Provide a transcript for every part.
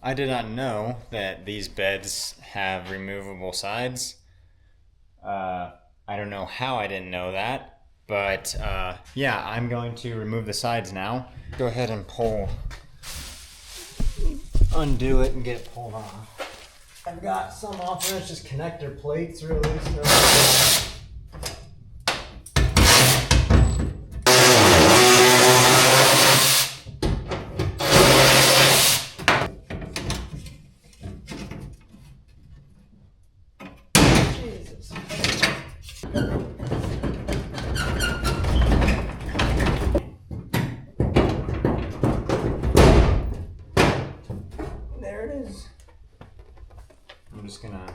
I did not know that these beds have removable sides. I don't know how I didn't know that, but yeah, I'm going to remove the sides now. Go ahead and undo it and get it pulled off. I've got some off there, it's just connector plates really. So there it is. I'm just gonna,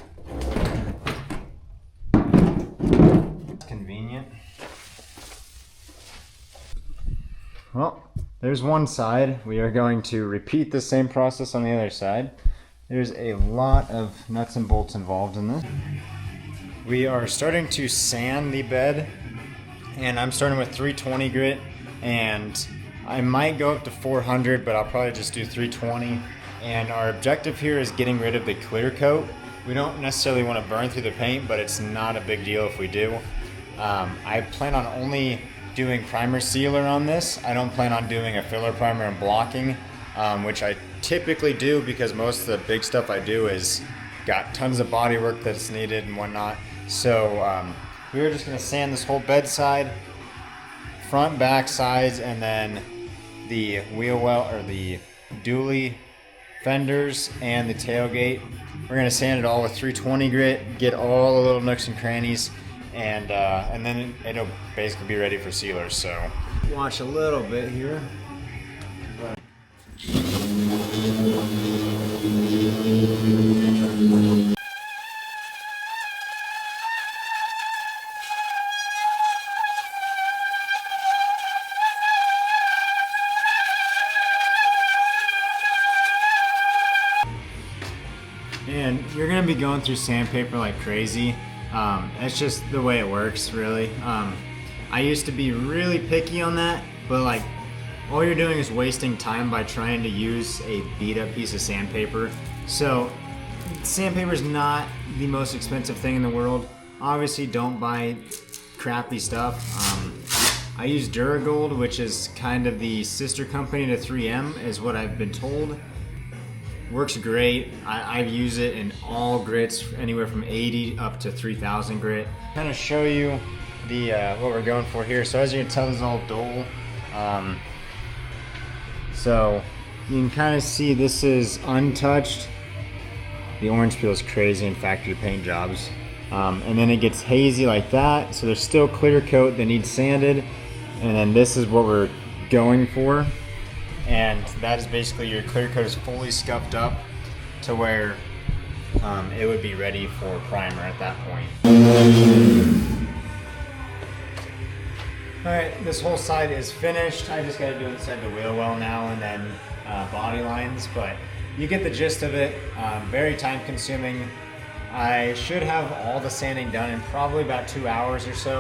convenient. Well, there's one side. We are going to repeat the same process on the other side. There's a lot of nuts and bolts involved in this. We are starting to sand the bed, and I'm starting with 320 grit, and I might go up to 400, but I'll probably just do 320. And our objective here is getting rid of the clear coat. We don't necessarily want to burn through the paint, but it's not a big deal if we do. I plan on only doing primer sealer on this. I don't plan on doing a filler primer and blocking, which I typically do because most of the big stuff I do is got tons of body work that's needed and whatnot. So we're just gonna sand this whole bed side, front, back, sides, and then the wheel well, or the dually fenders and the tailgate. We're gonna sand it all with 320 grit, get all the little nooks and crannies, and then it'll basically be ready for sealers. So watch a little bit here. And you're gonna be going through sandpaper like crazy. It's just the way it works, really. I used to be really picky on that, but like all you're doing is wasting time by trying to use a beat up piece of sandpaper. So sandpaper is not the most expensive thing in the world. Obviously don't buy crappy stuff. I use Duragold, which is kind of the sister company to 3M, is what I've been told. Works great. I use it in all grits, anywhere from 80 up to 3000 grit. Kind of show you the what we're going for here. So as you can tell, this is all dull. So you can kind of see this is untouched. The orange peel is crazy in factory paint jobs. And then it gets hazy like that. So there's still clear coat that needs sanded. And then this is what we're going for. And that is basically your clear coat is fully scuffed up to where it would be ready for primer at that point. Alright, this whole side is finished. I just got to do inside the wheel well now and then body lines, but you get the gist of it. Very time consuming. I should have all the sanding done in probably about 2 hours or so.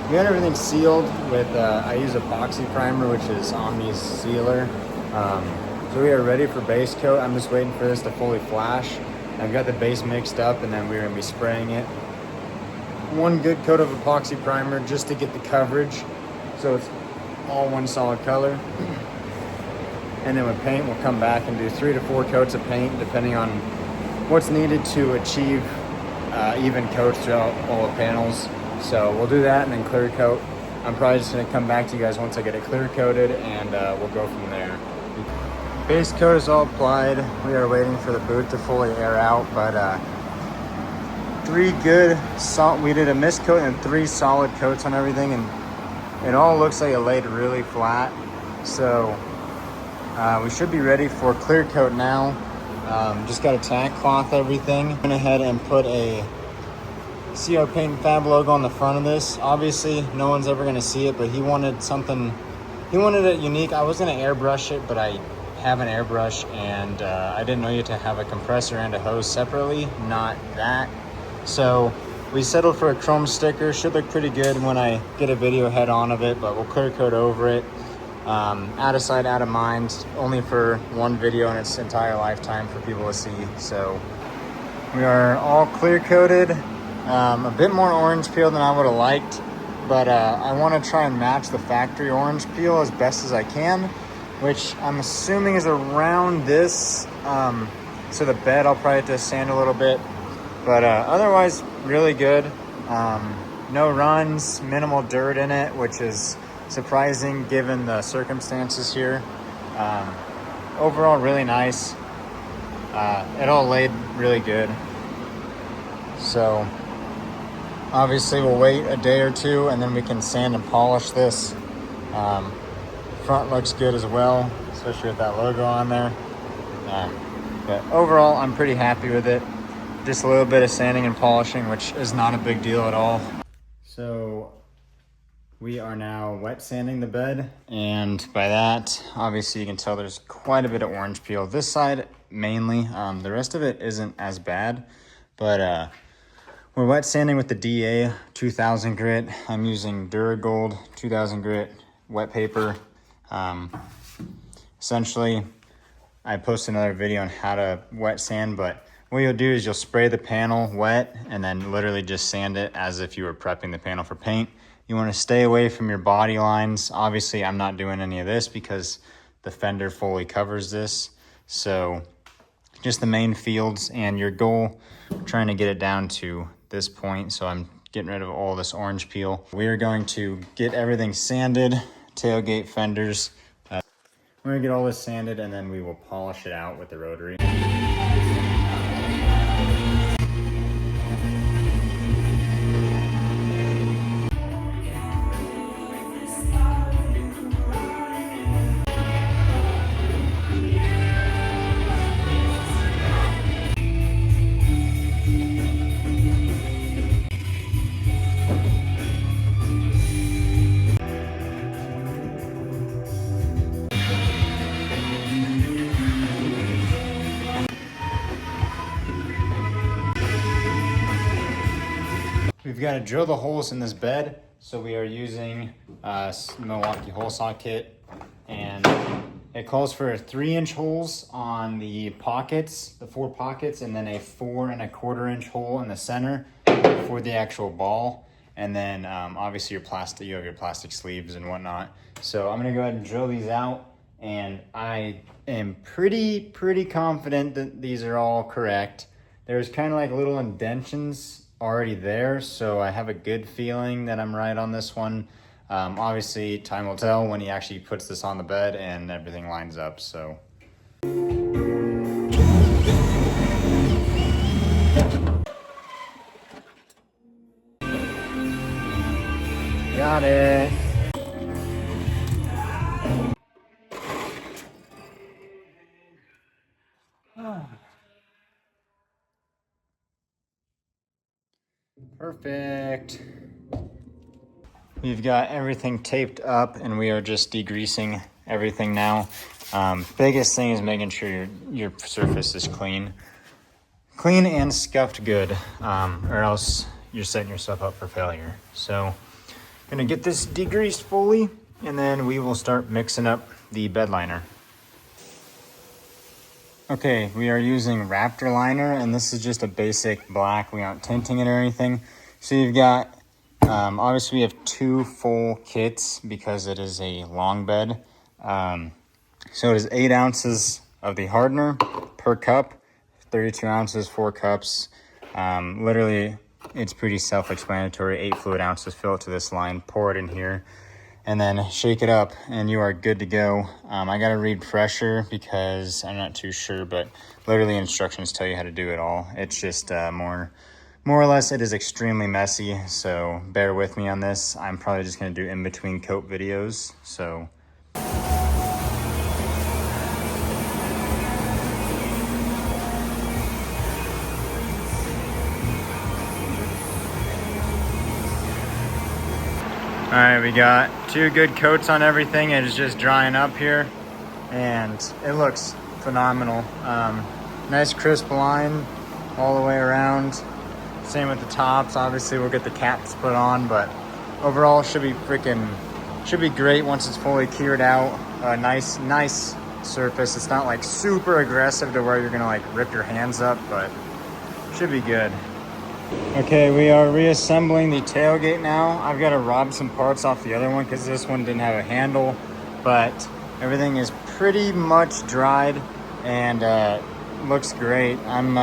We got everything sealed with, I use epoxy primer, which is Omni's sealer. So we are ready for base coat. I'm just waiting for this to fully flash. I've got the base mixed up, and then we're gonna be spraying it. One good coat of epoxy primer just to get the coverage, so it's all one solid color. And then with paint, we'll come back and do 3 to 4 coats of paint, depending on what's needed to achieve even coats throughout all the panels. So we'll do that and then clear coat. I'm probably just gonna come back to you guys once I get it clear coated, and we'll go from there. Base coat is all applied. We are waiting for the boot to fully air out, but 3 good we did a mist coat and 3 solid coats on everything, and it all looks like it laid really flat. So we should be ready for clear coat now. Just got to tack cloth everything. Went ahead and put a CR Paint Fab logo on the front of this. Obviously no one's ever going to see it, but he wanted something, he wanted it unique. I was going to airbrush it, but I have an airbrush, and I didn't know you had to have a compressor and a hose separately. Not that. So we settled for a chrome sticker. Should look pretty good when I get a video head on of it, but we'll clear coat over it. Out of sight, out of mind, only for one video in its entire lifetime for people to see. So we are all clear coated, a bit more orange peel than I would have liked, but I want to try and match the factory orange peel as best as I can, which I'm assuming is around this. So the bed I'll probably have to sand a little bit, but otherwise really good. No runs, minimal dirt in it, which is surprising given the circumstances here. Overall really nice. It all laid really good. So obviously we'll wait a day or two and then we can sand and polish this. Front looks good as well, especially with that logo on there. But overall I'm pretty happy with it. Just a little bit of sanding and polishing, which is not a big deal at all. So we are now wet sanding the bed, and by that obviously you can tell there's quite a bit of orange peel this side mainly. The rest of it isn't as bad, but we're wet sanding with the DA 2000 grit. I'm using Duragold 2000 grit wet paper. Essentially I posted another video on how to wet sand, but what you'll do is you'll spray the panel wet and then literally just sand it as if you were prepping the panel for paint. You want to stay away from your body lines. Obviously, I'm not doing any of this because the fender fully covers this. So just the main fields, and your goal, I'm trying to get it down to this point. So I'm getting rid of all this orange peel. We are going to get everything sanded, tailgate fenders. We're gonna get all this sanded and then we will polish it out with the rotary. We've got to drill the holes in this bed, so we are using Milwaukee hole saw kit, and it calls for 3-inch holes on the pockets, the 4 pockets, and then a 4 1/4-inch hole in the center for the actual ball. And then obviously your plastic, you have your plastic sleeves and whatnot. So I'm gonna go ahead and drill these out, and I am pretty confident that these are all correct. There's kind of like little indentions already there, so I have a good feeling that I'm right on this one. Obviously time will tell when he actually puts this on the bed and everything lines up. So got it. Perfect. We've got everything taped up and we are just degreasing everything now. Biggest thing is making sure your surface is clean and scuffed good, or else you're setting yourself up for failure. So gonna get this degreased fully and then we will start mixing up the bed liner. Okay, we are using Raptor liner, and this is just a basic black. We aren't tinting it or anything. So you've got, obviously we have 2 full kits because it is a long bed. So it is 8 ounces of the hardener per cup, 32 ounces, 4 cups. Literally, it's pretty self-explanatory. 8 fluid ounces, fill it to this line, pour it in here, and then shake it up and you are good to go. I gotta read pressure because I'm not too sure, but literally instructions tell you how to do it all. It's just more or less it is extremely messy, so bear with me on this. I'm probably just gonna do in between coat videos. So all right, we got 2 good coats on everything. It is just drying up here and it looks phenomenal. Nice crisp line all the way around. Same with the tops. Obviously we'll get the caps put on, but overall it should be freaking should be great once it's fully cured out. Nice surface. It's not like super aggressive to where you're gonna like rip your hands up, but should be good. Okay, we are reassembling the tailgate now. I've got to rob some parts off the other one because this one didn't have a handle, but everything is pretty much dried and looks great. I'm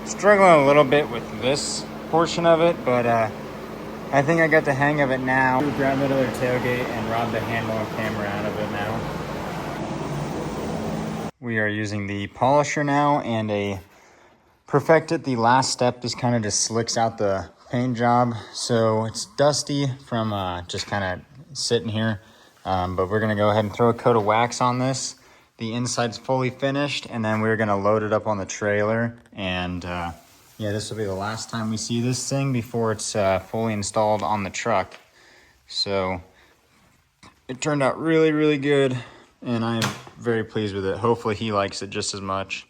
struggling a little bit with this portion of it, but I think I got the hang of it now. Grab another tailgate and rob the handle and camera out of it now. We are using the polisher now and a Perfect It. The last step just kind of just slicks out the paint job. So it's dusty from just kind of sitting here. But we're gonna go ahead and throw a coat of wax on this. The inside's fully finished, and then we're gonna load it up on the trailer. And yeah, this will be the last time we see this thing before it's fully installed on the truck. So it turned out really, really good, and I am very pleased with it. Hopefully he likes it just as much.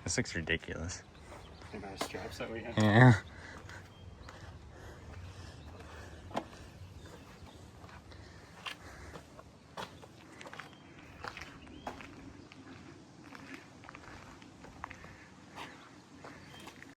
This looks ridiculous. The nice straps that we have. Yeah.